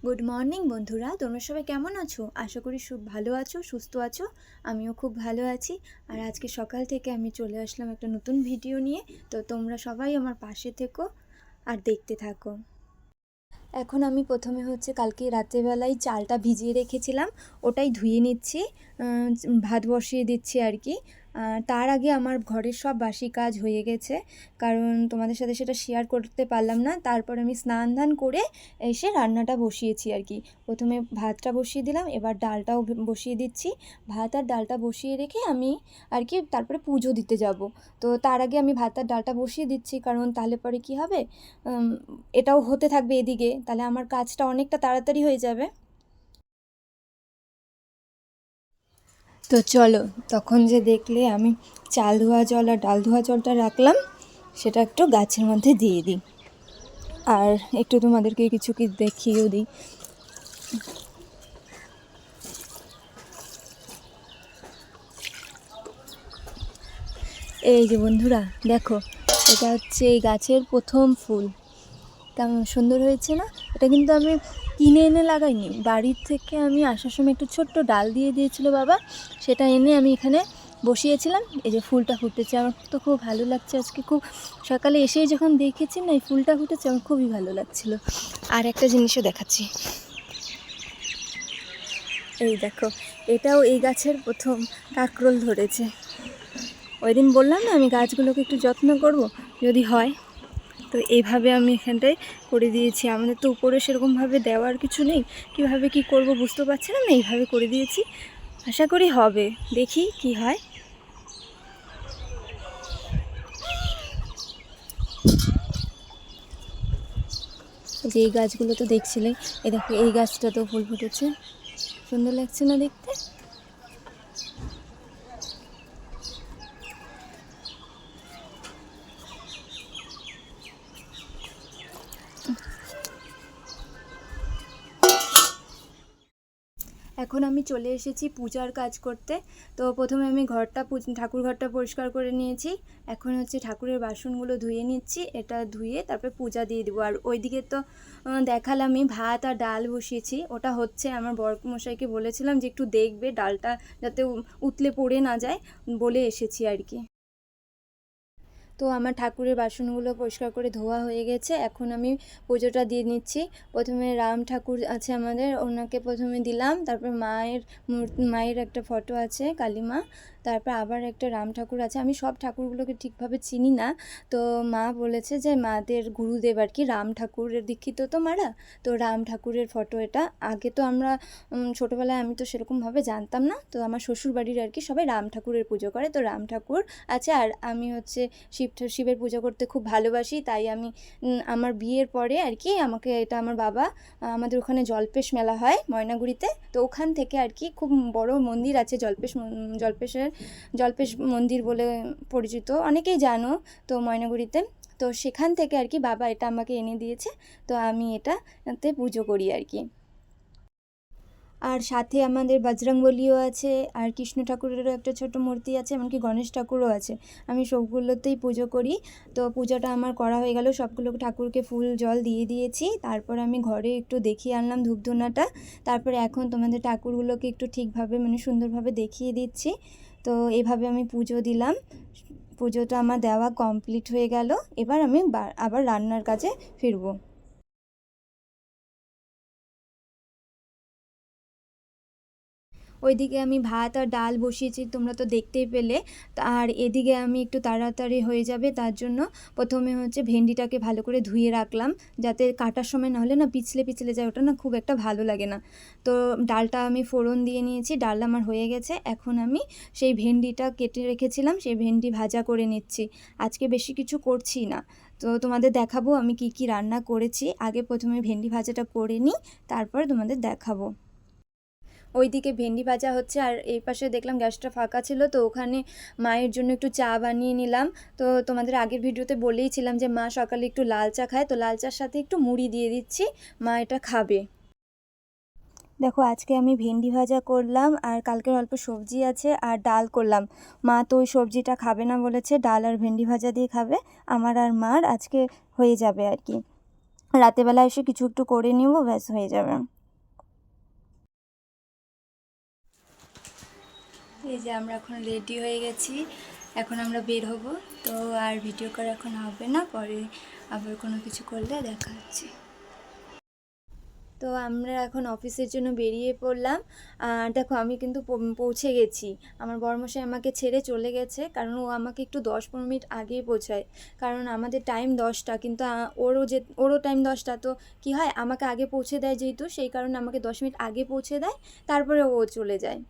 Good morning বন্ধুরা, তোমরা সবাই কেমন আছো? আশা করি ভালো আছো, সুস্থ আছো। আমিও খুব ভালো আছি। আর আজকে সকাল থেকে আমি চলে আসলাম একটা নতুন ভিডিও নিয়ে। তো তোমরা সবাই আমার পাশে থেকো আর দেখতে থাকো। এখন আমি প্রথমে কালকে রাত্রেবেলায় চালটা ভিজিয়ে রেখেছিলাম, ওটাই ধুয়ে নিচ্ছি, ভাত বসিয়ে দিচ্ছি আর কি। তার আগে আমার ঘরের সব বাসি কাজ হয়ে গেছে, কারণ তোমাদের সাথে সেটা শেয়ার করতে পারলাম না। তারপর আমি স্নান ধান করে এসে রান্নাটা বসিয়েছি আর কি। প্রথমে ভাতটা বসিয়ে দিলাম, এবার ডালটাও বসিয়ে দিচ্ছি। ভাত আর ডালটা বসিয়ে রেখে আমি আর কি তারপরে পুজো দিতে যাব। তো তার আগে আমি ভাত আর ডালটা বসিয়ে দিচ্ছি, কারণ তাহলে পরে কি হবে, এটাও হতে থাকবে এদিকে, তাহলে আমার কাজটা অনেকটা তাড়াতাড়ি হয়ে যাবে। তো চলো, তখন যে দেখলে আমি চাল ধোয়া জল আর ডাল ধোয়া জলটা রাখলাম, সেটা একটু গাছের মধ্যে দিয়ে দিই, আর একটু তোমাদেরকে কিছু কি দেখিয়েও দিই। এই যে বন্ধুরা দেখো, এটা হচ্ছে এই গাছের প্রথম ফুল। কেমন সুন্দর হয়েছে না? এটা কিন্তু আমি কিনে এনে লাগাইনি, বাড়ির থেকে আমি আসার সময় একটু ছোট্ট ডাল দিয়ে দিয়েছিল বাবা, সেটা এনে আমি এখানে বসিয়েছিলাম। এই যে ফুলটা ফুটেছে, আমার তো খুব ভালো লাগছে আজকে। খুব সকালে এসেই যখন দেখেছি না এই ফুলটা ফুটেছে, আমার খুবই ভালো লাগছিল। আর একটা জিনিসও দেখাচ্ছি, এই দেখো, এটাও এই গাছের প্রথম কাকরোল ধরেছে। ওই দিন বললাম না আমি গাছগুলোকে একটু যত্ন করব, যদি হয়। তো এইভাবে আমি এখানটায় করে দিয়েছি। আমাদের তো উপরে সেরকমভাবে দেওয়ার কিছু নেই, কিভাবে কি করব বুঝতে পারছি না, এইভাবে করে দিয়েছি। আশা করি হবে, দেখি কি হয়। যে এই গাছগুলো তো দেখছিলে, এই দেখো এই গাছটা তো ফুল ফুটেছে, সুন্দর লাগছে না দেখতে? এখন আমি চলে এসেছি পূজার কাজ করতে। তো প্রথমে আমি ঠাকুর ঘরটা পরিষ্কার করে নিয়েছি। এখন ঠাকুরের বাসনগুলো ধুয়ে নিচ্ছি, এটা ধুয়ে তারপরে পূজা দিয়ে দেবো। আর ওইদিকে তো দেখালাম আমি ভাত আর ডাল বসিয়েছি, ওটা হচ্ছে। আমার বরমশাইকে বলেছিলাম যে একটু দেখবে ডালটা যাতে উতলে পড়ে না যায়, বলে এসেছি আর কি। তো আমার ঠাকুরের বাসনগুলো পরিষ্কার করে ধোয়া হয়ে গেছে, এখন আমি পুজোটা দিয়ে নিচ্ছি। প্রথমে রাম ঠাকুর আছে আমাদের, ওনাকে প্রথমে দিলাম, তারপর মায়ের একটা ফটো আছে কালী মা, তারপর আবার একটা রাম ঠাকুর আছে। আমি সব ঠাকুরগুলোকে ঠিকভাবে চিনি না, তো মা বলেছে যে মাদের গুরুদেব আর কি রাম ঠাকুরের দীক্ষিত তো মারা, তো রাম ঠাকুরের ফটো এটা। আগে তো আমরা ছোটোবেলায় আমি তো সেরকমভাবে জানতাম না, তো আমার শ্বশুর বাড়ির আর কি সবাই রাম ঠাকুরের পুজো করে, তো রাম ঠাকুর আছে। আর আমি শিবের পুজো করতে খুব ভালোবাসি, তাই আমি আমার বিয়ের পরে আর কি আমাকে এটা আমার বাবা, আমাদের ওখানে জল্পেশ মেলা হয় ময়নাগুড়িতে, তো ওখান থেকে আর কি খুব বড় মন্দির আছে, জল্পেশ মন্দির বলে পরিচিত, অনেকেই জানো তো ময়নাগুড়িতে। তো সেখান থেকে আর কি বাবা এটা আমাকে এনে দিয়েছে, তো আমি এটাতে পুজো করি আর কি। আর সাথে আমাদের বজরংবলিও আছে, আর কৃষ্ণ ঠাকুরেরও একটা ছোট মূর্তি আছে, এমনকি গণেশ ঠাকুরও আছে। আমি সবগুলোতেই পুজো করি। তো পূজাটা আমার করা হয়ে গেল, সবগুলো ঠাকুরকে ফুল জল দিয়ে দিয়েছি। তারপর আমি ঘরে একটু দেখিয়ে আনলাম ধূপধুনাটা। তারপরে এখন তোমাদের ঠাকুরগুলোকে একটু ঠিকভাবে সুন্দরভাবে দেখিয়ে দিচ্ছি। তো এভাবে আমি পুজো দিলাম। পুজোটা আমার দেওয়া কমপ্লিট হয়ে গেল, এবার আমি আবার রান্নার কাজে ফিরবো। ওইদিকে আমি ভাত আর ডাল বসিয়েছি, তোমরা তো দেখতেই পেলে। আর এদিকে আমি একটু তাড়াতাড়ি হয়ে যাবে তার জন্য প্রথমে ভেন্ডিটাকে ভালো করে ধুয়ে রাখলাম, যাতে কাটার সময় না হলে না পিছলে পিছলে যায়, ওটা না খুব একটা ভালো লাগে না। তো ডালটা আমি ফোড়ন দিয়ে নিয়েছি, ডাল আমার হয়ে গেছে। এখন আমি সেই ভেন্ডিটা কেটে রেখেছিলাম, সেই ভেন্ডি ভাজা করে নিচ্ছি। আজকে বেশি কিছু করছি না, তো তোমাদের দেখাবো আমি কি কি রান্না করেছি। আগে প্রথমে ভেন্ডি ভাজাটা করে নিই, তারপর তোমাদের দেখাবো। ওইদিকে ভেন্ডি ভাজা হচ্ছে, আর এই পাশে দেখলাম গ্যাসটা ফাঁকা ছিল, তো ওখানে মায়ের জন্য একটু চা বানিয়ে নিলাম। তো তোমাদের আগের ভিডিওতে বলেইছিলাম যে মা সকালে একটু লাল চা খায়, তো লাল চার সাথে একটু মুড়ি দিয়ে দিচ্ছি, মা এটা খাবে। দেখো আজকে আমি ভেন্ডি ভাজা করলাম, আর কালকের অল্প সবজি আছে, আর ডাল করলাম। মা তো ওই সবজিটা খাবে না বলেছে, ডাল আর ভেন্ডি ভাজা দিয়ে খাবে। আমার আর মার আজকে হয়ে যাবে আর কি। রাতেবেলা এসে কিছু একটু করে নিব, ব্যাস হয়ে যাবে। এই যে আমরা এখন রেডি হয়ে গেছি, এখন আমরা বের হব। তো আর ভিডিও করা এখন হবে না, পরে আবার কোনো কিছু করলে দেখা হচ্ছে। তো আমরা এখন অফিসের জন্য বেরিয়ে পড়লাম। আর দেখো আমি কিন্তু পৌঁছে গেছি। আমার বরমশাই আমাকে ছেড়ে চলে গেছে, কারণ ও আমাকে একটু 10-15 মিনিট আগেই পৌঁছায়। কারণ আমাদের টাইম 10টা, কিন্তু ওরও টাইম 10টা। তো কী হয়, আমাকে আগে পৌঁছে দেয় যেহেতু, সেই কারণে আমাকে 10 মিনিট আগে পৌঁছে দেয়, তারপরে ও চলে যায়।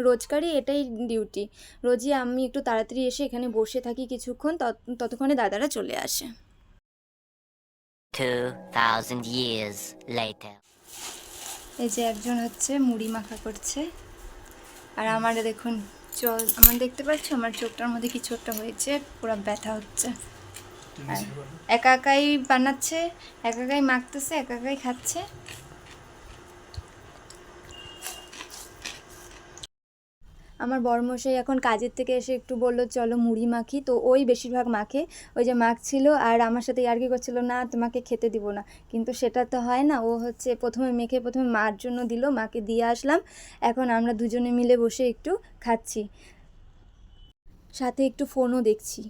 রোজকারই এটাই ডিউটি। রোজই আমি একটু তাড়াতাড়ি এসে এখানে বসে থাকি কিছুক্ষণ, ততক্ষণে দাদারা চলে আসে। 2000 years later. এই যে একজন হচ্ছে মুড়ি মাখা করছে, আর আমার দেখুন আমার দেখতে পাচ্ছ আমার চোখটার মধ্যে কিছু একটা হয়েছে, পুরো ব্যথা হচ্ছে। আর একা একাই বানাচ্ছে, একা একাই মাখতেছে, একা একাই খাচ্ছে। আমার বড়মশাই এখন কাজের থেকে এসে একটু বললো চলো মুড়ি মাখি, তো ওই বেশিরভাগ মাখে। ওই যে মাখছিল আর আমার সাথে ইয়ার্কি করছিল, না তোমাকে খেতে দিব না। কিন্তু সেটা তো হয় না, ও হচ্ছে প্রথমে মেখে প্রথমে মার জন্য দিল, মাকে দিয়ে আসলাম। এখন আমরা দুজনে মিলে বসে একটু খাচ্ছি, সাথে একটু ফোনও দেখছি।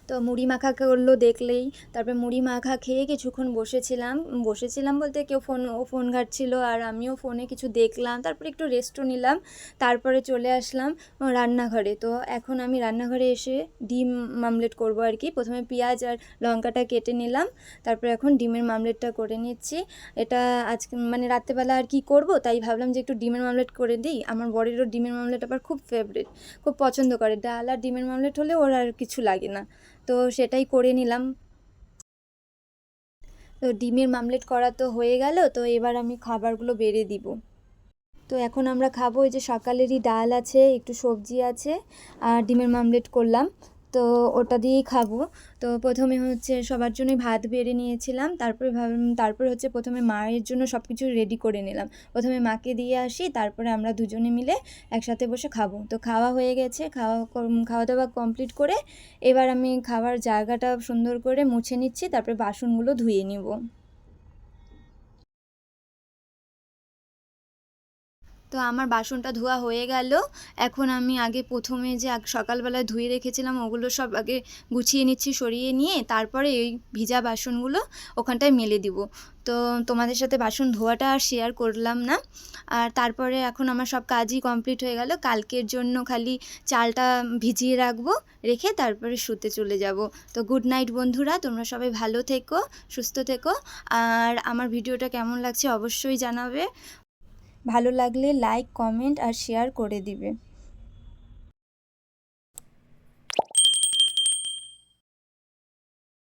তো মুড়ি মাখা করলো দেখলেই, তারপরে মুড়ি মাখা খেয়ে কিছুক্ষণ বসেছিলাম বলতে ও ফোন ঘাঁটছিল, আর আমিও ফোনে কিছু দেখলাম, তারপরে একটু রেস্টও নিলাম। তারপরে চলে আসলাম রান্নাঘরে। তো এখন আমি রান্নাঘরে এসে ডিম মামলেট করব আর কি। প্রথমে পেঁয়াজ আর লঙ্কাটা কেটে নিলাম, তারপরে এখন ডিমের মামলেটটা করে নিচ্ছি। এটা আজকে মানে রাত্রেবেলা আর কি করব, তাই ভাবলাম যে একটু ডিমের মামলেট করে দিই। আমার বরেরও ডিমের মামলেট আবার খুব ফেভারিট, খুব পছন্দ করে। ডাল আর ডিমের মামলেট হলে ওর আর কিছু লাগে না, তো সেটাই করে নিলাম। তো ডিমের মামলেট করা তো হয়ে গেল, তো এবার আমি খাবারগুলো বেড়ে দিব। তো এখন আমরা খাবো, এই যে সকালেরই ডাল আছে, একটু সবজি আছে, আর ডিমের মামলেট করলাম, তো ওটা দিয়েই খাবো। তো প্রথমে হচ্ছে সবার জন্যই ভাত বেড়ে নিয়েছিলাম, তারপরে হচ্ছে প্রথমে মায়ের জন্য সব কিছু রেডি করে নিলাম। প্রথমে মাকে দিয়ে আসি, তারপরে আমরা দুজনে মিলে একসাথে বসে খাবো। তো খাওয়া হয়ে গেছে, খাওয়া দাওয়া কমপ্লিট করে এবার আমি খাবার জায়গাটা সুন্দর করে মুছে নিচ্ছি, তারপরে বাসনগুলো ধুয়ে নিব। তো আমার বাসনটা ধোয়া হয়ে গেল। এখন আমি আগে প্রথমে যে সকালবেলায় ধুয়ে রেখেছিলাম ওগুলো সব আগে গুছিয়ে নিচ্ছি, সরিয়ে নিয়ে তারপরে এই ভিজা বাসনগুলো ওখানটায় মেলে দিব। তো তোমাদের সাথে বাসন ধোয়াটা আর শেয়ার করলাম না। আর তারপরে এখন আমার সব কাজই কমপ্লিট হয়ে গেল। কালকের জন্য খালি চালটা ভিজিয়ে রাখবো, রেখে তারপরে শুতে চলে যাব। তো গুড নাইট বন্ধুরা, তোমরা সবাই ভালো থেকো, সুস্থ থেকো। আর আমার ভিডিওটা কেমন লাগছে অবশ্যই জানাবে। ভালো লাগলে লাইক, কমেন্ট আর শেয়ার করে দিবে।